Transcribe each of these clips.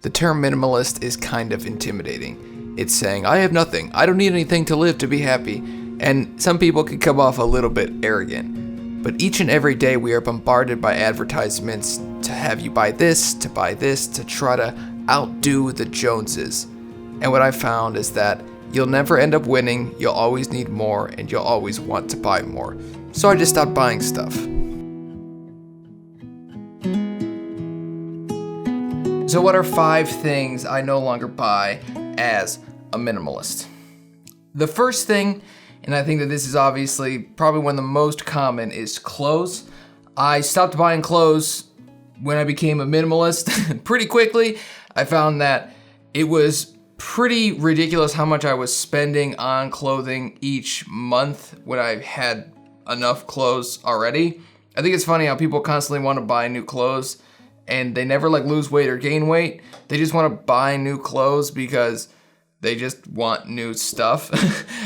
The term minimalist is kind of intimidating. It's saying, I have nothing, I don't need anything to live to be happy, and some people can come off a little bit arrogant. But each and every day we are bombarded by advertisements to have you buy this, to try to outdo the Joneses. And what I found is that you'll never end up winning, you'll always need more, and you'll always want to buy more. So I just stopped buying stuff. So what are 5 things I no longer buy as a minimalist? The first thing, and I think that this is obviously probably one of the most common, is clothes. I stopped buying clothes when I became a minimalist pretty quickly. I found that it was pretty ridiculous how much I was spending on clothing each month when I had enough clothes already. I think it's funny how people constantly want to buy new clothes and they never like lose weight or gain weight. They just want to buy new clothes because they just want new stuff.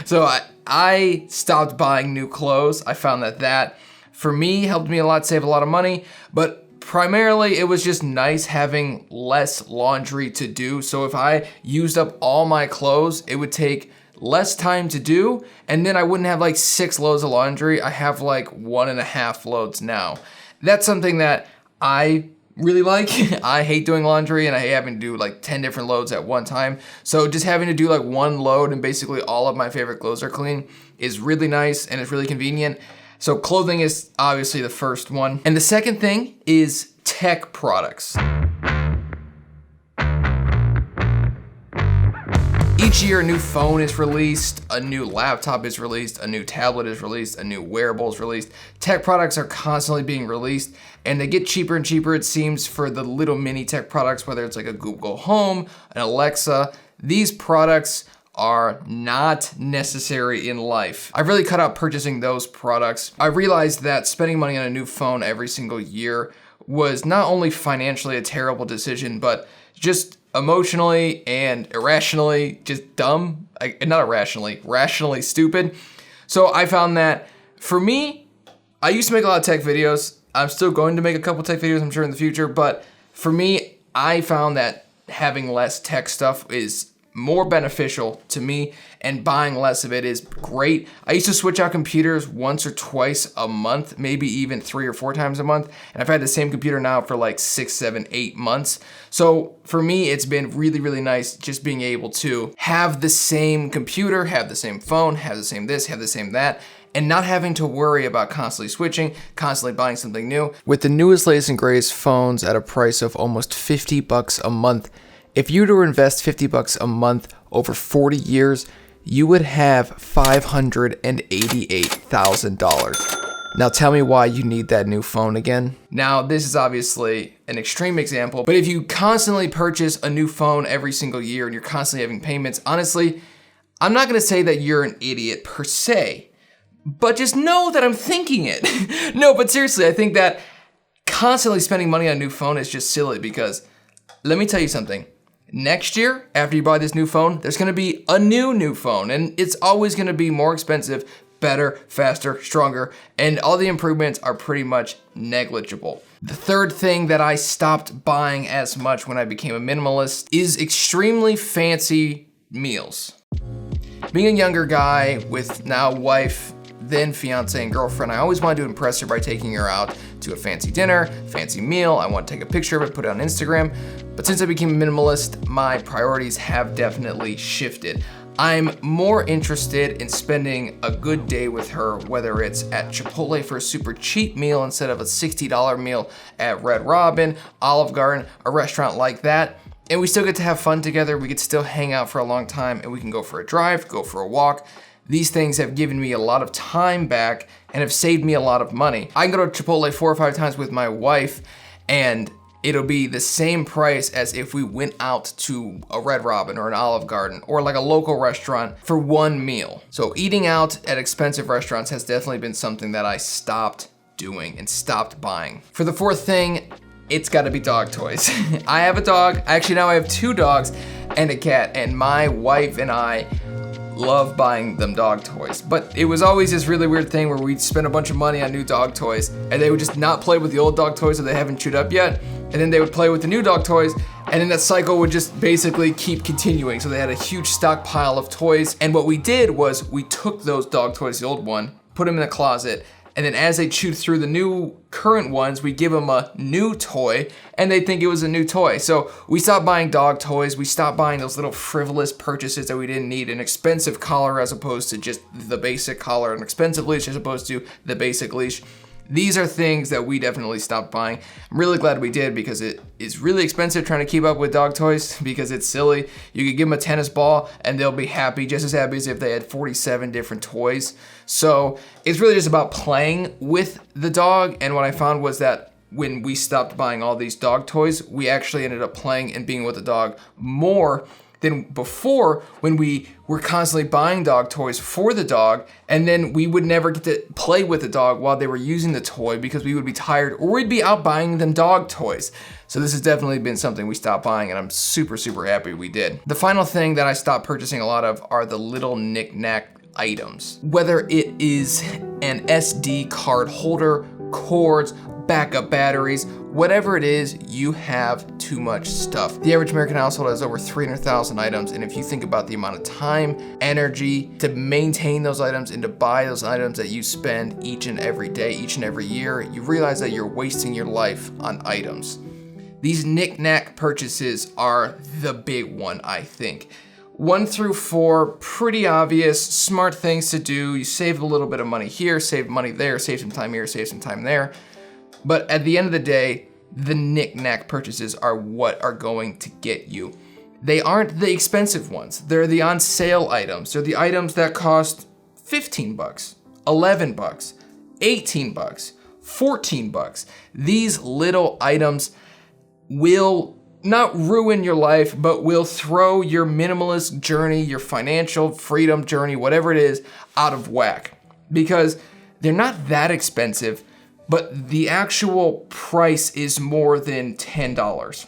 So I stopped buying new clothes. I found that for me helped me a lot, save a lot of money, but primarily, it was just nice having less laundry to do. So if I used up all my clothes, it would take less time to do, and then I wouldn't have like 6 loads of laundry. I have like 1.5 loads now. That's something that I really like. I hate doing laundry, and I hate having to do like 10 different loads at one time. So just having to do like one load and basically all of my favorite clothes are clean is really nice, and it's really convenient. So clothing is obviously the first one. And the second thing is tech products. Each year a new phone is released, a new laptop is released, a new tablet is released, a new wearable is released. Tech products are constantly being released, and they get cheaper and cheaper, it seems, for the little mini tech products, whether it's like a Google Home, an Alexa. These products are not necessary in life. I've really cut out purchasing those products. I realized that spending money on a new phone every single year was not only financially a terrible decision, but just emotionally and irrationally just dumb. Not irrationally, rationally stupid. So I found that for me, I used to make a lot of tech videos. I'm still going to make a couple tech videos, I'm sure, in the future, but for me, I found that having less tech stuff is more beneficial to me, and buying less of it is great. I used to switch out computers once or twice a month, maybe even 3 or 4 times a month, and I've had the same computer now for like 6, 7, 8 months. So for me, it's been really, really nice just being able to have the same computer, have the same phone, have the same this, have the same that, and not having to worry about constantly switching, constantly buying something new. With the newest, latest, and greatest phones at a price of almost $50 a month, if you were to invest $50 a month over 40 years, you would have $588,000. Now tell me why you need that new phone again. Now this is obviously an extreme example, but if you constantly purchase a new phone every single year and you're constantly having payments, honestly, I'm not gonna say that you're an idiot per se, but just know that I'm thinking it. No, but seriously, I think that constantly spending money on a new phone is just silly because let me tell you something. Next year, after you buy this new phone, there's gonna be a new phone, and it's always gonna be more expensive, better, faster, stronger, and all the improvements are pretty much negligible. The third thing that I stopped buying as much when I became a minimalist is extremely fancy meals. Being a younger guy with now wife, then fiance and girlfriend, I always wanted to impress her by taking her out to a fancy dinner, fancy meal. I want to take a picture of it, put it on Instagram. But since I became a minimalist, my priorities have definitely shifted. I'm more interested in spending a good day with her, whether it's at Chipotle for a super cheap meal instead of a $60 meal at Red Robin, Olive Garden, a restaurant like that. And we still get to have fun together. We could still hang out for a long time, and we can go for a drive, go for a walk. These things have given me a lot of time back and have saved me a lot of money. I can go to Chipotle 4 or 5 times with my wife, and it'll be the same price as if we went out to a Red Robin or an Olive Garden or like a local restaurant for one meal. So eating out at expensive restaurants has definitely been something that I stopped doing and stopped buying. For the fourth thing, it's gotta be dog toys. I have a dog. Actually, now I have 2 dogs and a cat, and my wife and I love buying them dog toys. But it was always this really weird thing where we'd spend a bunch of money on new dog toys and they would just not play with the old dog toys that they haven't chewed up yet. And then they would play with the new dog toys, and then that cycle would just basically keep continuing. So they had a huge stockpile of toys. And what we did was we took those dog toys, the old one, put them in the closet, and then as they chewed through the new current ones, we give them a new toy and they think it was a new toy. So we stopped buying dog toys. We stopped buying those little frivolous purchases that we didn't need, an expensive collar as opposed to just the basic collar, an expensive leash as opposed to the basic leash. These are things that we definitely stopped buying. I'm really glad we did because it is really expensive trying to keep up with dog toys because it's silly. You could give them a tennis ball and they'll be happy, just as happy as if they had 47 different toys. So it's really just about playing with the dog. And what I found was that when we stopped buying all these dog toys, we actually ended up playing and being with the dog more than before, when we were constantly buying dog toys for the dog, and then we would never get to play with the dog while they were using the toy because we would be tired or we'd be out buying them dog toys. So this has definitely been something we stopped buying, and I'm super, super happy we did. The final thing that I stopped purchasing a lot of are the little knick-knack items. Whether it is an SD card holder, cords, backup batteries, whatever it is, you have too much stuff. The average American household has over 300,000 items, and if you think about the amount of time, energy to maintain those items and to buy those items that you spend each and every day, each and every year, you realize that you're wasting your life on items. These knick-knack purchases are the big one, I think. 1 through 4, pretty obvious, smart things to do. You save a little bit of money here, save money there, save some time here, save some time there. But at the end of the day, the knick-knack purchases are what are going to get you. They aren't the expensive ones. They're the on sale items. They're the items that cost 15 bucks, 11 bucks, 18 bucks, 14 bucks. These little items will not ruin your life, but will throw your minimalist journey, your financial freedom journey, whatever it is, out of whack. Because they're not that expensive, but the actual price is more than $10.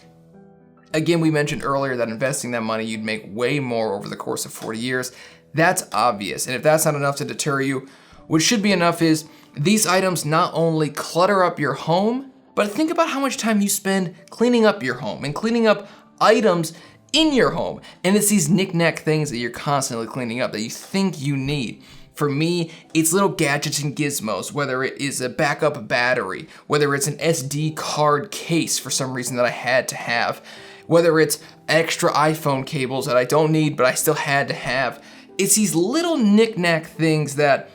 Again, we mentioned earlier that investing that money, you'd make way more over the course of 40 years. That's obvious. And if that's not enough to deter you, what should be enough is these items not only clutter up your home, but think about how much time you spend cleaning up your home and cleaning up items in your home. And it's these knick-knack things that you're constantly cleaning up that you think you need. For me, it's little gadgets and gizmos, whether it is a backup battery, whether it's an SD card case for some reason that I had to have, whether it's extra iPhone cables that I don't need but I still had to have. It's these little knick-knack things that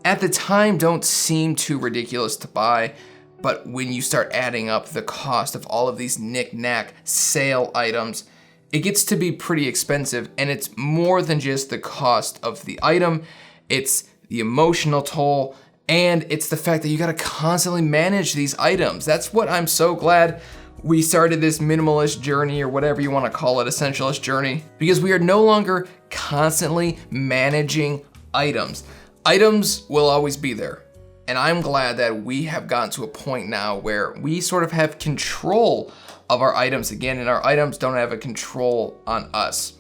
at the time don't seem too ridiculous to buy, but when you start adding up the cost of all of these knick-knack sale items, it gets to be pretty expensive, and it's more than just the cost of the item. It's the emotional toll, and it's the fact that you gotta constantly manage these items. That's what I'm so glad we started this minimalist journey, or whatever you wanna call it, essentialist journey, because we are no longer constantly managing items. Items will always be there. And I'm glad that we have gotten to a point now where we sort of have control of our items again, and our items don't have a control on us.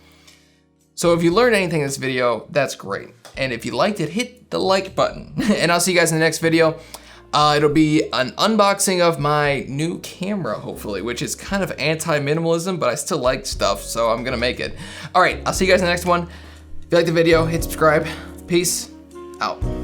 So if you learned anything in this video, that's great. And if you liked it, hit the like button. And I'll see you guys in the next video. It'll be an unboxing of my new camera, hopefully, which is kind of anti-minimalism, but I still like stuff, so I'm gonna make it. All right, I'll see you guys in the next one. If you liked the video, hit subscribe. Peace out.